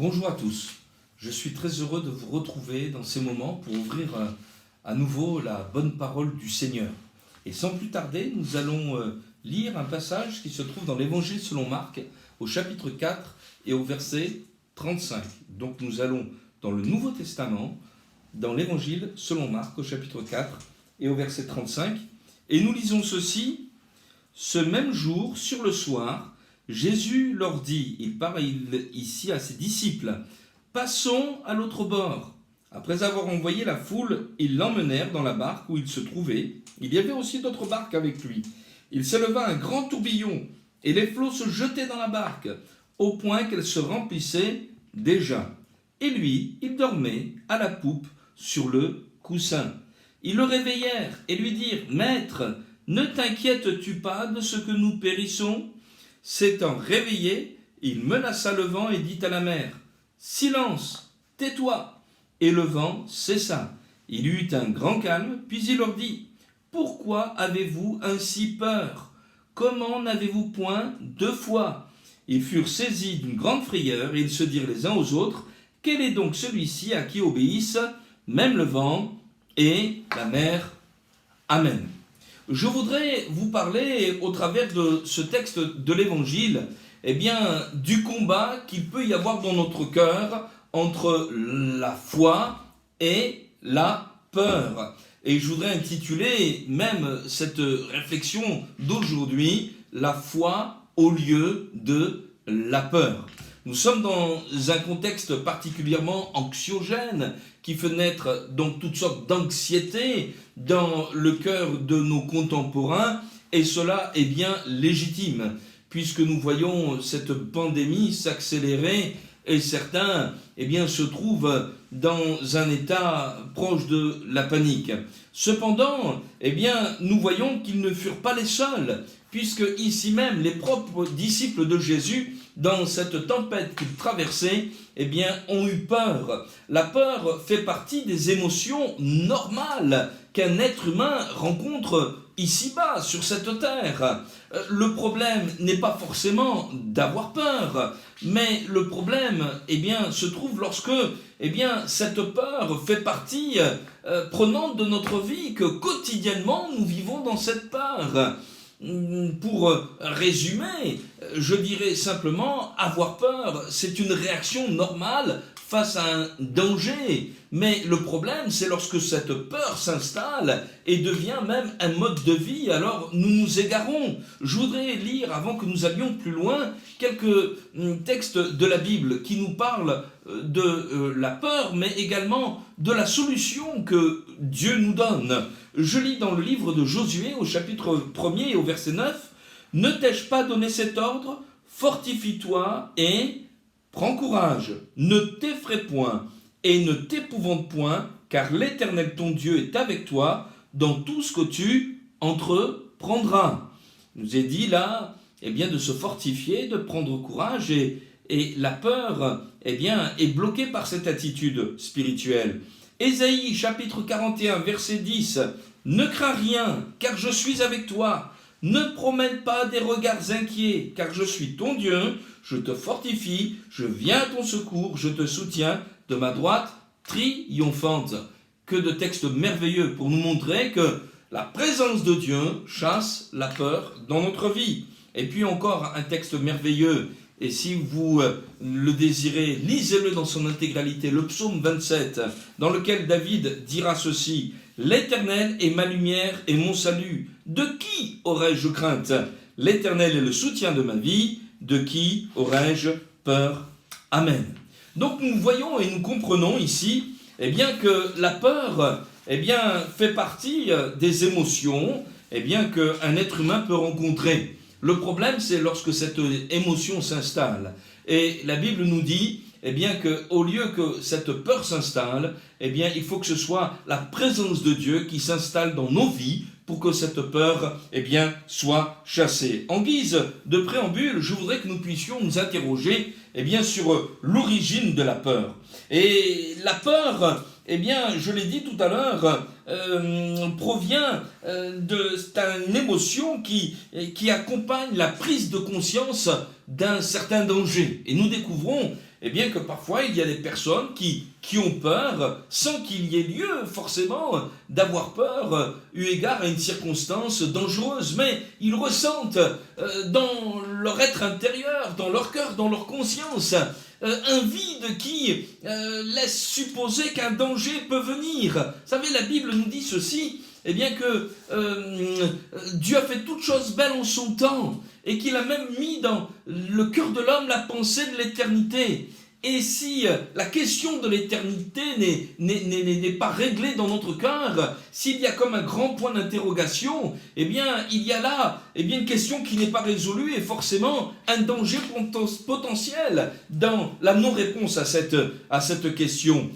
Bonjour à tous, je suis très heureux de vous retrouver dans ces moments pour ouvrir à nouveau la bonne parole du Seigneur. Et sans plus tarder, nous allons lire un passage qui se trouve dans l'Évangile selon Marc, au chapitre 4 et au verset 35. Donc nous allons dans le Nouveau Testament, dans l'Évangile selon Marc, au chapitre 4 et au verset 35. Et nous lisons ceci: ce même jour, sur le soir, Jésus leur dit, il parle ici à ses disciples, « Passons à l'autre bord. » Après avoir envoyé la foule, ils l'emmenèrent dans la barque où il se trouvait. Il y avait aussi d'autres barques avec lui. Il s'éleva un grand tourbillon, et les flots se jetaient dans la barque, au point qu'elle se remplissait déjà. Et lui, il dormait à la poupe sur le coussin. Ils le réveillèrent et lui dirent, « Maître, ne t'inquiètes-tu pas de ce que nous périssons ?» S'étant réveillé, il menaça le vent et dit à la mer, « Silence, tais-toi !» Et le vent cessa. Il y eut un grand calme, puis il leur dit, « Pourquoi avez-vous ainsi peur? Comment n'avez-vous point de foi ?» Ils furent saisis d'une grande frayeur et ils se dirent les uns aux autres, « Quel est donc celui-ci à qui obéissent même le vent et la mer ?» Amen. Je voudrais vous parler, au travers de ce texte de l'Évangile, du combat qu'il peut y avoir dans notre cœur entre la foi et la peur. Et je voudrais intituler même cette réflexion d'aujourd'hui, « La foi au lieu de la peur ». Nous sommes dans un contexte particulièrement anxiogène qui fait naître donc toutes sortes d'anxiétés dans le cœur de nos contemporains, et cela est bien légitime puisque nous voyons cette pandémie s'accélérer et certains se trouvent dans un état proche de la panique. Cependant, nous voyons qu'ils ne furent pas les seuls, puisque ici même les propres disciples de Jésus, dans cette tempête qu'ils traversaient, ont eu peur. La peur fait partie des émotions normales qu'un être humain rencontre ici-bas, sur cette terre. Le problème n'est pas forcément d'avoir peur, mais le problème se trouve lorsque cette peur fait partie prenante de notre vie, que quotidiennement nous vivons dans cette peur. Pour résumer, je dirais simplement, avoir peur, c'est une réaction normale face à un danger. Mais le problème, c'est lorsque cette peur s'installe et devient même un mode de vie, alors nous nous égarons. Je voudrais lire, avant que nous allions plus loin, quelques textes de la Bible qui nous parlent de la peur, mais également de la solution que Dieu nous donne. Je lis dans le livre de Josué, au chapitre 1er et au verset 9, « Ne t'ai-je pas donné cet ordre? Fortifie-toi et prends courage, ne t'effraie point et ne t'épouvante point, car l'Éternel ton Dieu est avec toi dans tout ce que tu entreprendras. » Il nous est dit là, de se fortifier, de prendre courage, et la peur, est bloquée par cette attitude spirituelle. Ésaïe, chapitre 41, verset 10, « Ne crains rien, car je suis avec toi. Ne promène pas des regards inquiets, car je suis ton Dieu. Je te fortifie, je viens à ton secours, je te soutiens de ma droite triomphante. » Que de textes merveilleux pour nous montrer que la présence de Dieu chasse la peur dans notre vie. Et puis encore un texte merveilleux, et si vous le désirez, lisez-le dans son intégralité, le psaume 27, dans lequel David dira ceci, « L'Éternel est ma lumière et mon salut. De qui aurais-je crainte? L'Éternel est le soutien de ma vie. De qui aurais-je peur? » Amen. Donc nous voyons et nous comprenons ici que la peur fait partie des émotions qu'un être humain peut rencontrer. Le problème, c'est lorsque cette émotion s'installe. Et la Bible nous dit qu'au lieu que cette peur s'installe, il faut que ce soit la présence de Dieu qui s'installe dans nos vies pour que cette peur soit chassée. En guise de préambule, je voudrais que nous puissions nous interroger sur l'origine de la peur. Et la peur eh bien, je l'ai dit tout à l'heure, provient d'une émotion qui accompagne la prise de conscience d'un certain danger. Et nous découvrons eh bien, que parfois il y a des personnes qui ont peur sans qu'il y ait lieu forcément d'avoir peur eu égard à une circonstance dangereuse. Mais ils ressentent dans leur être intérieur, dans leur cœur, dans leur conscience, un vide qui laisse supposer qu'un danger peut venir. Vous savez, la Bible nous dit ceci, eh bien que Dieu a fait toutes choses belles en son temps et qu'il a même mis dans le cœur de l'homme la pensée de l'éternité. Et si la question de l'éternité n'est pas réglée dans notre cœur, s'il y a comme un grand point d'interrogation, eh bien, il y a là une question qui n'est pas résolue et forcément un danger potentiel dans la non-réponse à cette question.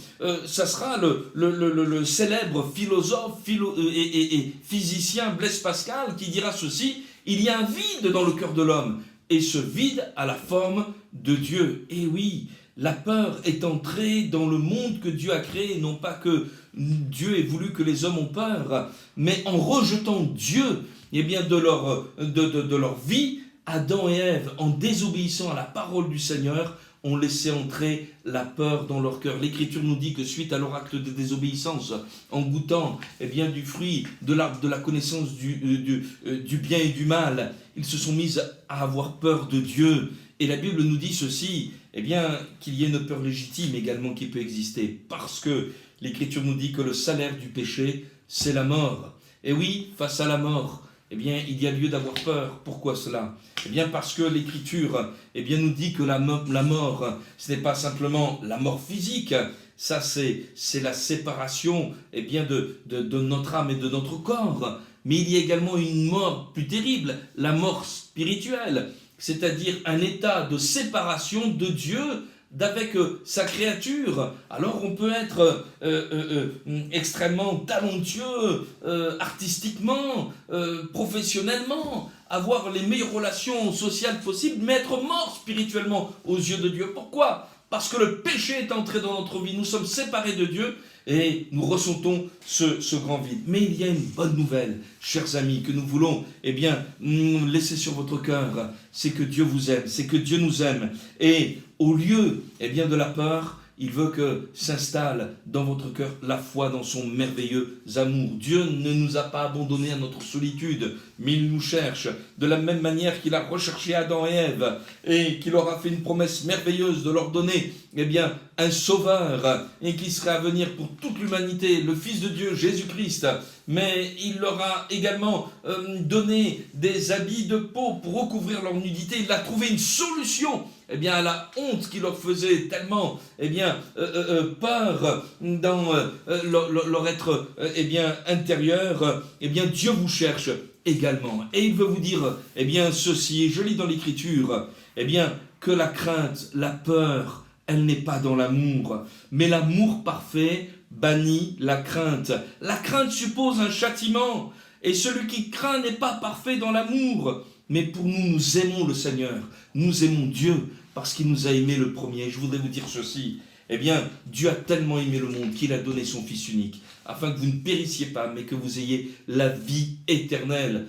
Ça sera le célèbre philosophe et physicien Blaise Pascal qui dira ceci: il y a un vide dans le cœur de l'homme et ce vide a la forme de Dieu. Et oui, la peur est entrée dans le monde que Dieu a créé, non pas que Dieu ait voulu que les hommes ont peur, mais en rejetant Dieu eh bien, de leur vie, Adam et Ève, en désobéissant à la parole du Seigneur, ont laissé entrer la peur dans leur cœur. L'Écriture nous dit que suite à leur acte de désobéissance, en goûtant eh bien, du fruit de l'arbre de la connaissance du bien et du mal, ils se sont mis à avoir peur de Dieu. Et la Bible nous dit ceci, eh bien, qu'il y ait une peur légitime également qui peut exister, parce que l'Écriture nous dit que le salaire du péché, c'est la mort. Et oui, face à la mort, eh bien, il y a lieu d'avoir peur. Pourquoi cela? Eh bien, parce que l'Écriture eh bien, nous dit que la mort, ce n'est pas simplement la mort physique, ça c'est la séparation eh bien, de notre âme et de notre corps, mais il y a également une mort plus terrible, la mort spirituelle, c'est-à-dire un état de séparation de Dieu d'avec sa créature. Alors on peut être extrêmement talentueux, artistiquement, professionnellement, avoir les meilleures relations sociales possibles, mais être mort spirituellement aux yeux de Dieu. Pourquoi? Parce que le péché est entré dans notre vie, nous sommes séparés de Dieu et nous ressentons ce grand vide. Mais il y a une bonne nouvelle, chers amis, que nous voulons eh bien, laisser sur votre cœur, c'est que Dieu vous aime, c'est que Dieu nous aime. Et au lieu eh bien, de la peur, il veut que s'installe dans votre cœur la foi dans son merveilleux amour. Dieu ne nous a pas abandonnés à notre solitude, mais il nous cherche de la même manière qu'il a recherché Adam et Ève et qu'il leur a fait une promesse merveilleuse de leur donner eh bien, un sauveur et qui serait à venir pour toute l'humanité, le Fils de Dieu, Jésus-Christ. Mais il leur a également donné des habits de peau pour recouvrir leur nudité. Il a trouvé une solution eh bien, à la honte qui leur faisait tellement eh bien, peur dans leur être eh bien, intérieur. Eh bien, Dieu vous cherche également. Et il veut vous dire eh bien, ceci, et je lis dans l'Écriture, eh bien, que la crainte, la peur, elle n'est pas dans l'amour, mais l'amour parfait bannit la crainte. La crainte suppose un châtiment, et celui qui craint n'est pas parfait dans l'amour. Mais pour nous, nous aimons le Seigneur, nous aimons Dieu, parce qu'il nous a aimés le premier. Je voudrais vous dire ceci, eh bien, Dieu a tellement aimé le monde qu'il a donné son Fils unique, afin que vous ne périssiez pas, mais que vous ayez la vie éternelle.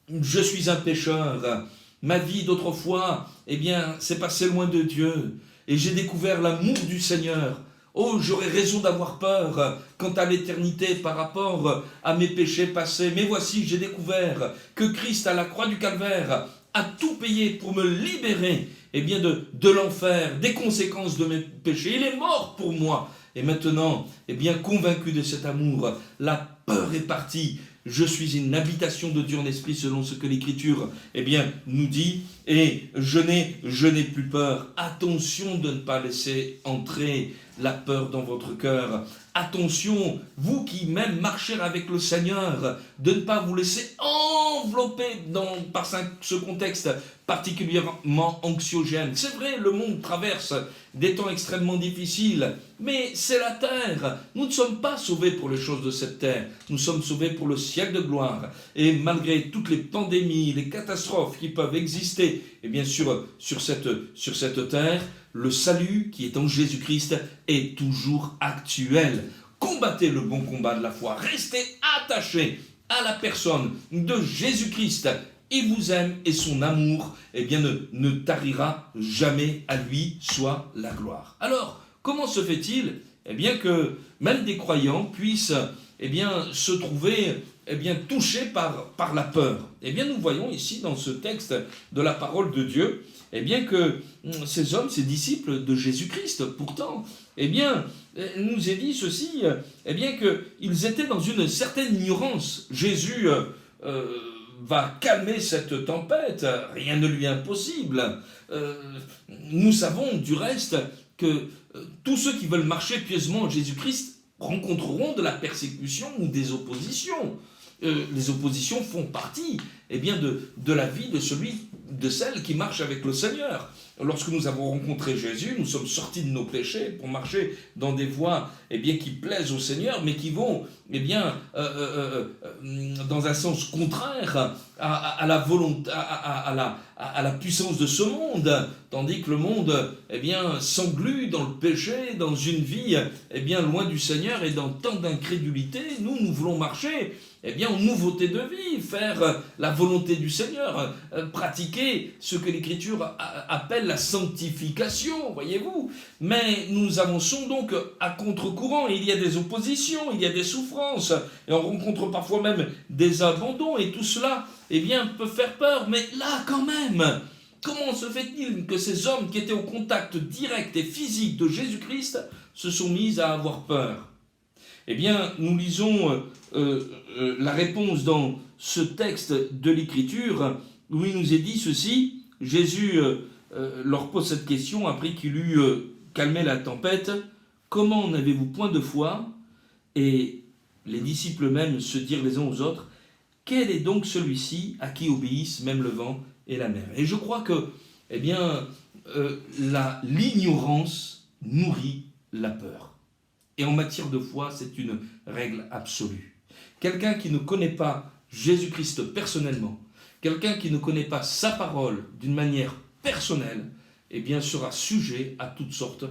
Je suis un pécheur, ma vie d'autrefois, eh bien, s'est passée loin de Dieu, et j'ai découvert l'amour du Seigneur. Oh, j'aurais raison d'avoir peur quant à l'éternité par rapport à mes péchés passés. Mais voici, j'ai découvert que Christ, à la croix du Calvaire, a tout payé pour me libérer eh bien, de l'enfer, des conséquences de mes péchés. Il est mort pour moi. Et maintenant, eh bien, convaincu de cet amour, la peur est partie. Je suis une habitation de Dieu en esprit selon ce que l'Écriture eh bien, nous dit. Et je n'ai plus peur. Attention de ne pas laisser entrer la peur dans votre cœur. Attention, vous qui même marchez avec le Seigneur, de ne pas vous laisser envelopper par ce contexte particulièrement anxiogène. C'est vrai, le monde traverse des temps extrêmement difficiles. Mais c'est la terre. Nous ne sommes pas sauvés pour les choses de cette terre. Nous sommes sauvés pour le ciel de gloire. Et malgré toutes les pandémies, les catastrophes qui peuvent exister, et bien sûr sur cette terre, le salut qui est en Jésus-Christ est toujours actuel. Combattez le bon combat de la foi. Restez attachés à la personne de Jésus-Christ. Il vous aime et son amour ne tarira jamais. À lui soit la gloire. Alors, comment se fait-il que même des croyants puissent se trouver touchés par la peur? Nous voyons ici dans ce texte de la parole de Dieu que ces hommes, ces disciples de Jésus-Christ, pourtant, nous est dit ceci, qu'ils étaient dans une certaine ignorance. Jésus va calmer cette tempête, rien ne lui est impossible. Nous savons du reste que tous ceux qui veulent marcher pieusement en Jésus-Christ rencontreront de la persécution ou des oppositions. Les oppositions font partie de la vie de celle qui marche avec le Seigneur. Lorsque nous avons rencontré Jésus, nous sommes sortis de nos péchés pour marcher dans des voies qui plaisent au Seigneur, mais qui vont dans un sens contraire à la volonté, à la puissance de ce monde, tandis que le monde s'englue dans le péché, dans une vie loin du Seigneur, et dans tant d'incrédulité. Nous voulons marcher en nouveauté de vie, faire la volonté du Seigneur, pratiquer ce que l'Écriture appelle la sanctification, voyez-vous. Mais nous avançons donc à contre-courant. Il y a des oppositions, il y a des souffrances, et on rencontre parfois même des abandons, et tout cela peut faire peur. Mais là, quand même, comment se fait-il que ces hommes qui étaient au contact direct et physique de Jésus-Christ se sont mis à avoir peur? Nous lisons la réponse dans ce texte de l'Écriture, où il nous est dit ceci. Jésus leur pose cette question après qu'il eut calmé la tempête. « Comment n'avez-vous point de foi ?» Et les disciples même se dirent les uns aux autres, « Quel est donc celui-ci à qui obéissent même le vent et la mer ?» Et je crois que l'ignorance nourrit la peur. Et en matière de foi, c'est une règle absolue. Quelqu'un qui ne connaît pas Jésus-Christ personnellement, quelqu'un qui ne connaît pas sa parole d'une manière personnelle, sera sujet à toutes sortes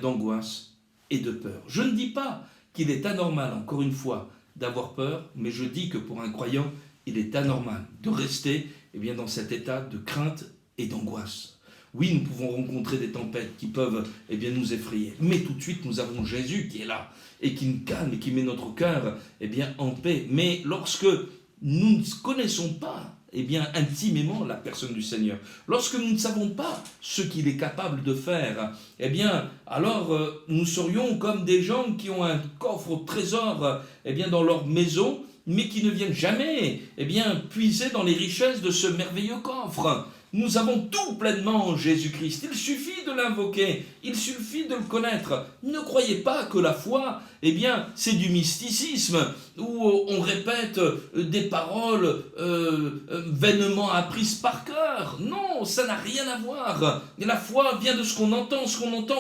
d'angoisse et de peur. Je ne dis pas qu'il est anormal, encore une fois, d'avoir peur, mais je dis que pour un croyant, il est anormal de rester dans cet état de crainte et d'angoisse. Oui, nous pouvons rencontrer des tempêtes qui peuvent nous effrayer, mais tout de suite nous avons Jésus qui est là et qui nous calme et qui met notre cœur en paix. Mais lorsque nous ne connaissons pas intimement la personne du Seigneur, lorsque nous ne savons pas ce qu'il est capable de faire, alors nous serions comme des gens qui ont un coffre au trésor dans leur maison, mais qui ne viennent jamais puiser dans les richesses de ce merveilleux coffre. Nous avons tout pleinement en Jésus-Christ. Il suffit de l'invoquer, il suffit de le connaître. Ne croyez pas que la foi, c'est du mysticisme, où on répète des paroles vainement apprises par cœur. Non, ça n'a rien à voir. Et la foi vient de ce qu'on entend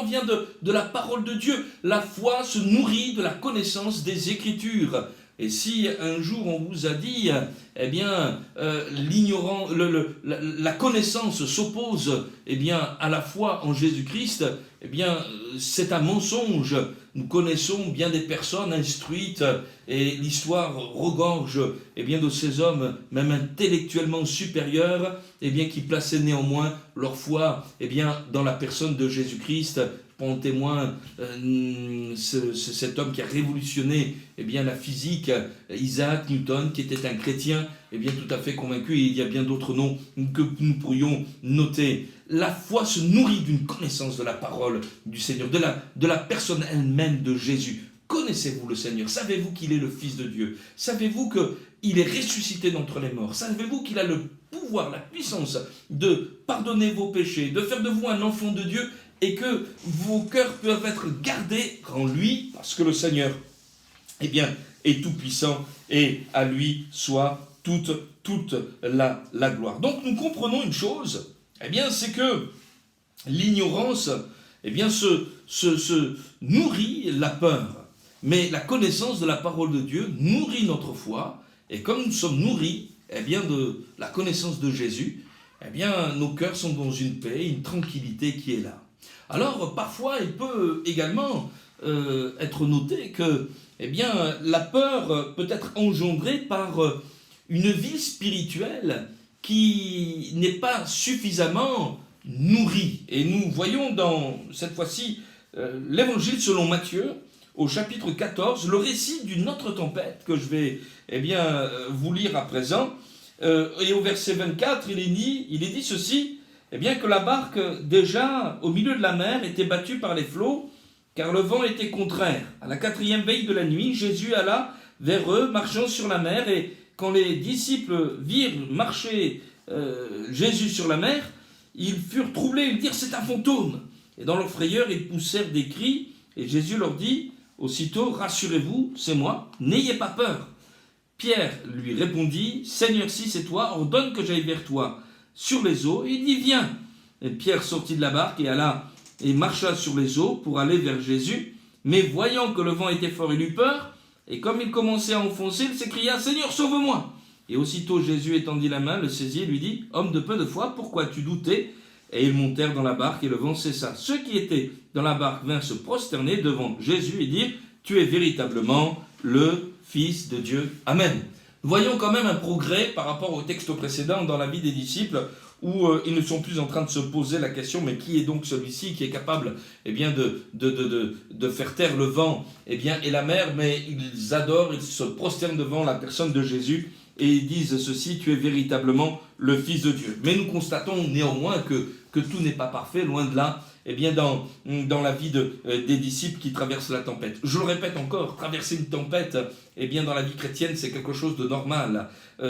vient de la parole de Dieu. La foi se nourrit de la connaissance des Écritures. Et si un jour on vous a dit, la connaissance s'oppose à la foi en Jésus-Christ, c'est un mensonge. Nous connaissons bien des personnes instruites et l'histoire regorge de ces hommes, même intellectuellement supérieurs, qui plaçaient néanmoins leur foi dans la personne de Jésus-Christ. En témoin cet homme qui a révolutionné la physique, Isaac Newton, qui était un chrétien tout à fait convaincu, et il y a bien d'autres noms que nous pourrions noter. La foi se nourrit d'une connaissance de la parole du Seigneur, de la personne elle-même de Jésus. Connaissez-vous le Seigneur? Savez-vous qu'il est le Fils de Dieu? Savez-vous qu'il est ressuscité d'entre les morts? Savez-vous qu'il a le pouvoir, la puissance de pardonner vos péchés, de faire de vous un enfant de Dieu, et que vos cœurs peuvent être gardés en lui, parce que le Seigneur est tout-puissant, et à lui soit toute la gloire. Donc nous comprenons une chose, c'est que l'ignorance eh bien, se nourrit la peur. Mais la connaissance de la parole de Dieu nourrit notre foi, et comme nous sommes nourris eh bien, de la connaissance de Jésus, eh bien, nos cœurs sont dans une paix, une tranquillité qui est là. Alors, parfois, il peut également être noté que eh bien, la peur peut être engendrée par une vie spirituelle qui n'est pas suffisamment nourrie. Et nous voyons dans, cette fois-ci, l'évangile selon Matthieu, au chapitre 14, le récit d'une autre tempête que je vais vous lire à présent. Et au verset 24, il est dit ceci, eh bien que la barque, déjà au milieu de la mer, était battue par les flots, car le vent était contraire. À la 4e veille de la nuit, Jésus alla vers eux, marchant sur la mer, et quand les disciples virent marcher Jésus sur la mer, ils furent troublés, ils dirent « c'est un fantôme !» Et dans leur frayeur, ils poussèrent des cris, et Jésus leur dit aussitôt « rassurez-vous, c'est moi, n'ayez pas peur !» Pierre lui répondit « Seigneur, si c'est toi, ordonne que j'aille vers toi sur les eaux. » Et il dit « viens !» Et Pierre sortit de la barque et alla et marcha sur les eaux pour aller vers Jésus. Mais voyant que le vent était fort, il eut peur, et comme il commençait à enfoncer, il s'écria « Seigneur, sauve-moi !» Et aussitôt Jésus étendit la main, le saisit et lui dit « Homme de peu de foi, pourquoi as-tu douté ?» Et ils montèrent dans la barque et le vent cessa. Ceux qui étaient dans la barque vinrent se prosterner devant Jésus et dirent « Tu es véritablement le Fils de Dieu. Amen. » Nous voyons quand même un progrès par rapport au texte précédent dans la vie des disciples où ils ne sont plus en train de se poser la question mais qui est donc celui-ci qui est capable de faire taire le vent et la mer, mais ils adorent, ils se prosternent devant la personne de Jésus et ils disent ceci, tu es véritablement le Fils de Dieu. Mais nous constatons néanmoins que tout n'est pas parfait, loin de là, dans la vie des disciples qui traversent la tempête. Je le répète encore, traverser une tempête, dans la vie chrétienne, c'est quelque chose de normal.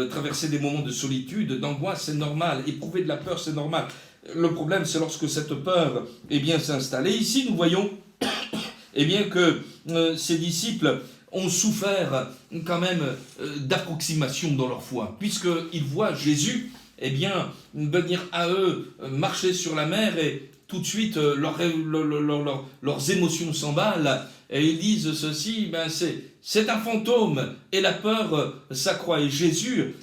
Traverser des moments de solitude, d'angoisse, c'est normal. Éprouver de la peur, c'est normal. Le problème, c'est lorsque cette peur s'installe. Et ici, nous voyons que ces disciples ont souffert quand même d'approximation dans leur foi, puisqu'ils voient Jésus venir à eux, marcher sur la mer, et tout de suite leurs émotions s'emballent, et ils disent ceci, c'est un fantôme, et la peur s'accroît. Et Jésus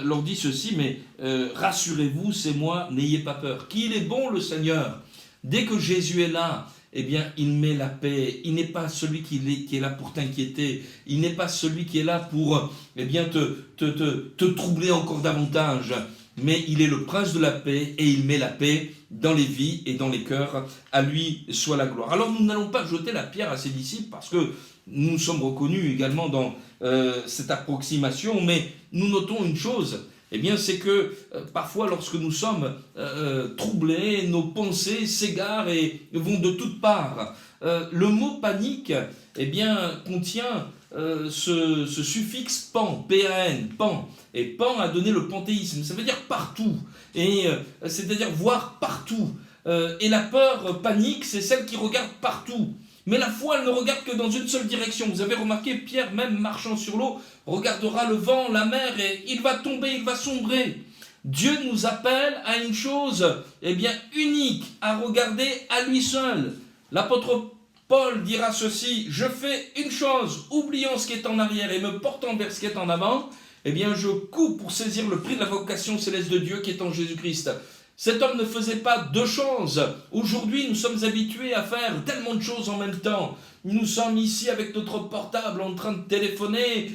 leur dit ceci, mais rassurez-vous, c'est moi, n'ayez pas peur. Qu'il est bon le Seigneur. Dès que Jésus est là, il met la paix. Il n'est pas celui qui est là pour t'inquiéter. Il n'est pas celui qui est là pour te troubler encore davantage. Mais il est le prince de la paix et il met la paix dans les vies et dans les cœurs. À lui soit la gloire. Alors nous n'allons pas jeter la pierre à ses disciples parce que nous sommes reconnus également dans cette approximation. Mais nous notons une chose. C'est que parfois lorsque nous sommes troublés, nos pensées s'égarent et vont de toutes parts. Le mot panique contient ce suffixe pan, P-A-N, pan. Et pan a donné le panthéisme, ça veut dire partout, c'est-à-dire voir partout. Et la peur panique, c'est celle qui regarde partout. Mais la foi, elle ne regarde que dans une seule direction. Vous avez remarqué, Pierre, même marchant sur l'eau, regardera le vent, la mer, et il va tomber, il va sombrer. Dieu nous appelle à une chose unique, à regarder à lui seul. L'apôtre Paul dira ceci, « Je fais une chose, oubliant ce qui est en arrière et me portant vers ce qui est en avant, je cours pour saisir le prix de la vocation céleste de Dieu qui est en Jésus-Christ. » Cet homme ne faisait pas deux choses. Aujourd'hui, nous sommes habitués à faire tellement de choses en même temps. Nous sommes ici avec notre portable en train de téléphoner,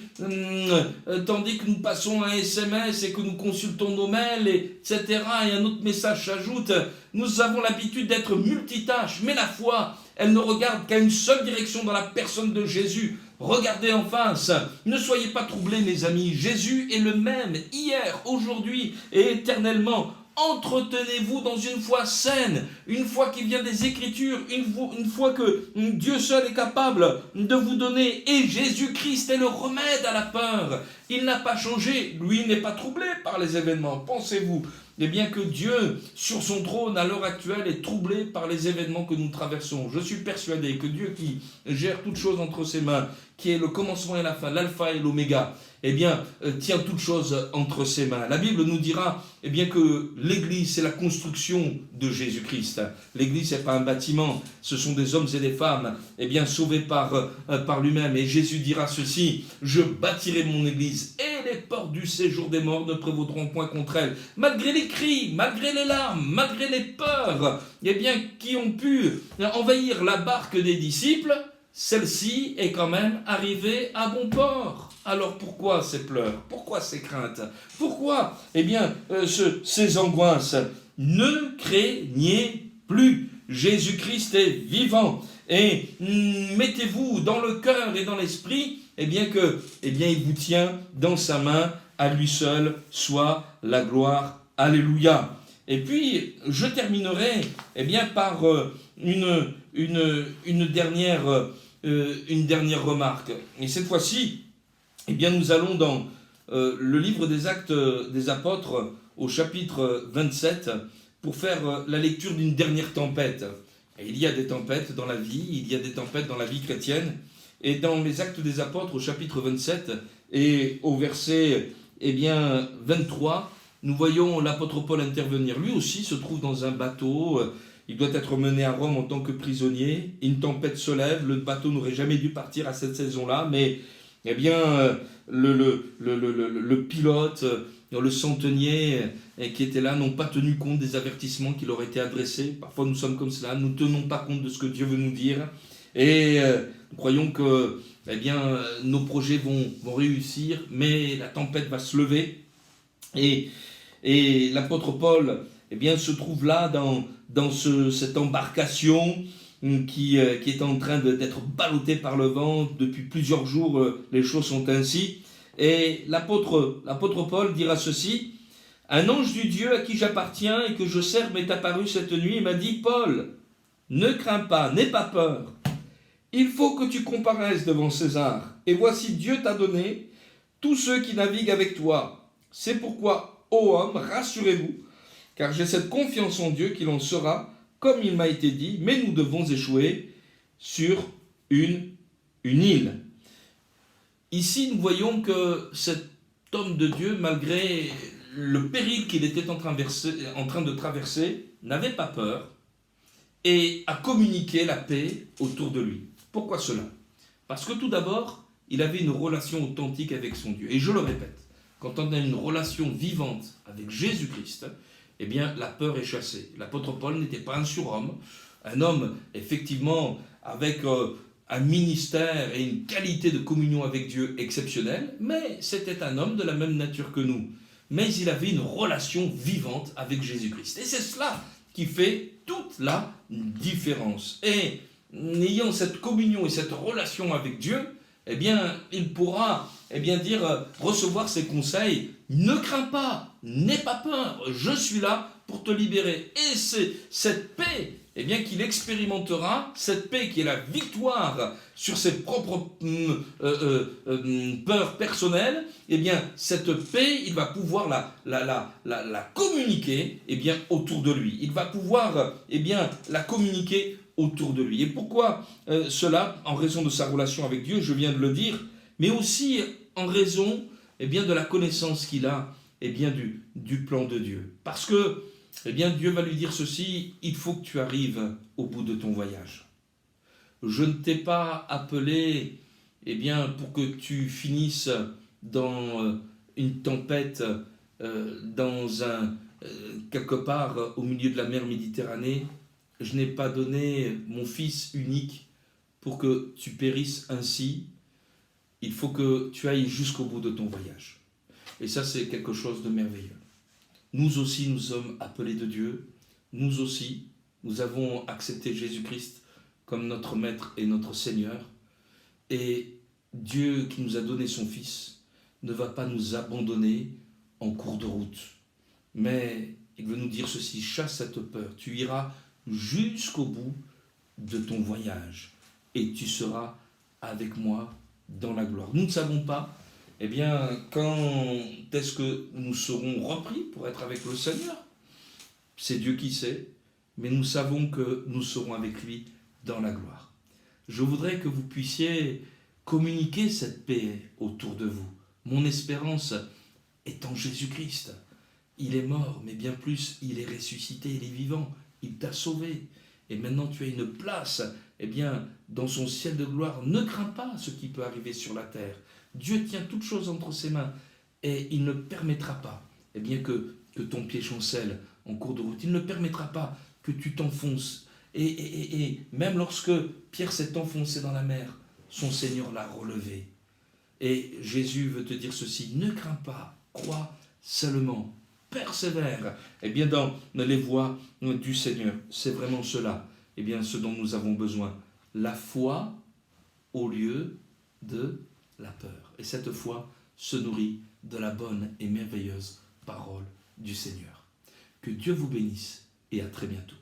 tandis que nous passons un SMS et que nous consultons nos mails, etc. Et un autre message s'ajoute. Nous avons l'habitude d'être multitâches, mais la foi, elle ne regarde qu'à une seule direction dans la personne de Jésus. Regardez en face. Ne soyez pas troublés, mes amis. Jésus est le même hier, aujourd'hui et éternellement. Entretenez-vous dans une foi saine, une foi qui vient des Écritures, une foi que Dieu seul est capable de vous donner. Et Jésus-Christ est le remède à la peur. Il n'a pas changé, lui n'est pas troublé par les événements. Pensez-vous que Dieu, sur son trône à l'heure actuelle, est troublé par les événements que nous traversons. Je suis persuadé que Dieu qui gère toutes choses entre ses mains, qui est le commencement et la fin, l'alpha et l'oméga, tient toutes choses entre ses mains. La Bible nous dira que l'Église, c'est la construction de Jésus-Christ. L'Église, ce n'est pas un bâtiment, ce sont des hommes et des femmes sauvés par lui-même. Et Jésus dira ceci: je bâtirai mon Église et les portes du séjour des morts ne prévaudront point contre elle. Malgré les cris, malgré les larmes, malgré les peurs qui ont pu envahir la barque des disciples, celle-ci est quand même arrivée à bon port. Alors pourquoi ces pleurs? Pourquoi ces craintes? Pourquoi ces angoisses? Ne craignez plus. Jésus-Christ est vivant. Et mettez-vous dans le cœur et dans l'esprit il vous tient dans sa main. À lui seul soit la gloire. Alléluia. Et puis, je terminerai par une dernière remarque. Et cette fois-ci, nous allons dans le livre des Actes des Apôtres au chapitre 27 pour faire la lecture d'une dernière tempête. Et il y a des tempêtes dans la vie, il y a des tempêtes dans la vie chrétienne. Et dans les Actes des Apôtres au chapitre 27 et au verset 23, nous voyons l'apôtre Paul intervenir. Lui aussi se trouve dans un bateau. Il doit être mené à Rome en tant que prisonnier. Une tempête se lève. Le bateau n'aurait jamais dû partir à cette saison-là. Mais le pilote, le centenier qui était là n'ont pas tenu compte des avertissements qui leur étaient adressés. Parfois nous sommes comme cela. Nous ne tenons pas compte de ce que Dieu veut nous dire. Et nous croyons que nos projets vont réussir. Mais la tempête va se lever. Et l'apôtre Paul se trouve là dans cette embarcation qui est en train d'être ballottée par le vent. Depuis plusieurs jours, les choses sont ainsi. Et l'apôtre Paul dira ceci: un ange du Dieu à qui j'appartiens et que je sers m'est apparu cette nuit et m'a dit: Paul, ne crains pas, n'aie pas peur. Il faut que tu comparaisses devant César. Et voici, Dieu t'a donné tous ceux qui naviguent avec toi. C'est pourquoi, ô homme, rassurez-vous, car j'ai cette confiance en Dieu qu'il en sera comme il m'a été dit, mais nous devons échouer sur une île. Ici, nous voyons que cet homme de Dieu, malgré le péril qu'il était en train de traverser, n'avait pas peur et a communiqué la paix autour de lui. Pourquoi cela? Parce que tout d'abord, il avait une relation authentique avec son Dieu. Et je le répète, quand on a une relation vivante avec Jésus-Christ, la peur est chassée. L'apôtre Paul n'était pas un surhomme, un homme effectivement avec un ministère et une qualité de communion avec Dieu exceptionnelle, mais c'était un homme de la même nature que nous. Mais il avait une relation vivante avec Jésus-Christ. Et c'est cela qui fait toute la différence. Et ayant cette communion et cette relation avec Dieu, il pourra recevoir ses conseils. Ne crains pas, n'aie pas peur, je suis là pour te libérer. Et c'est cette paix qu'il expérimentera, cette paix qui est la victoire sur ses propres peurs personnelles, cette paix, il va pouvoir la communiquer autour de lui. Il va pouvoir la communiquer autour de lui. Et pourquoi cela? En raison de sa relation avec Dieu, je viens de le dire, mais aussi en raison de la connaissance qu'il a du plan de Dieu. Parce que Dieu va lui dire ceci: il faut que tu arrives au bout de ton voyage. Je ne t'ai pas appelé pour que tu finisses dans une tempête, quelque part au milieu de la mer Méditerranée. Je n'ai pas donné mon Fils unique pour que tu périsses ainsi. Il faut que tu ailles jusqu'au bout de ton voyage. Et ça, c'est quelque chose de merveilleux. Nous aussi, nous sommes appelés de Dieu. Nous aussi, nous avons accepté Jésus-Christ comme notre Maître et notre Seigneur. Et Dieu qui nous a donné son Fils ne va pas nous abandonner en cours de route. Mais il veut nous dire ceci: chasse cette peur. Tu iras jusqu'au bout de ton voyage et tu seras avec moi dans la gloire. Nous ne savons pas quand est-ce que nous serons repris pour être avec le Seigneur. C'est Dieu qui sait, mais nous savons que nous serons avec lui dans la gloire. Je voudrais que vous puissiez communiquer cette paix autour de vous. Mon espérance est en Jésus-Christ. Il est mort, mais bien plus, il est ressuscité, il est vivant. Il t'a sauvé. Et maintenant, tu as une place, dans son ciel de gloire. Ne crains pas ce qui peut arriver sur la terre. Dieu tient toutes choses entre ses mains. Et il ne permettra pas, que ton pied chancelle en cours de route. Il ne permettra pas que tu t'enfonces. Et même lorsque Pierre s'est enfoncé dans la mer, son Seigneur l'a relevé. Et Jésus veut te dire ceci, ne crains pas, crois seulement, persévère dans les voies du Seigneur. C'est vraiment cela, ce dont nous avons besoin. La foi au lieu de la peur. Et cette foi se nourrit de la bonne et merveilleuse parole du Seigneur. Que Dieu vous bénisse et à très bientôt.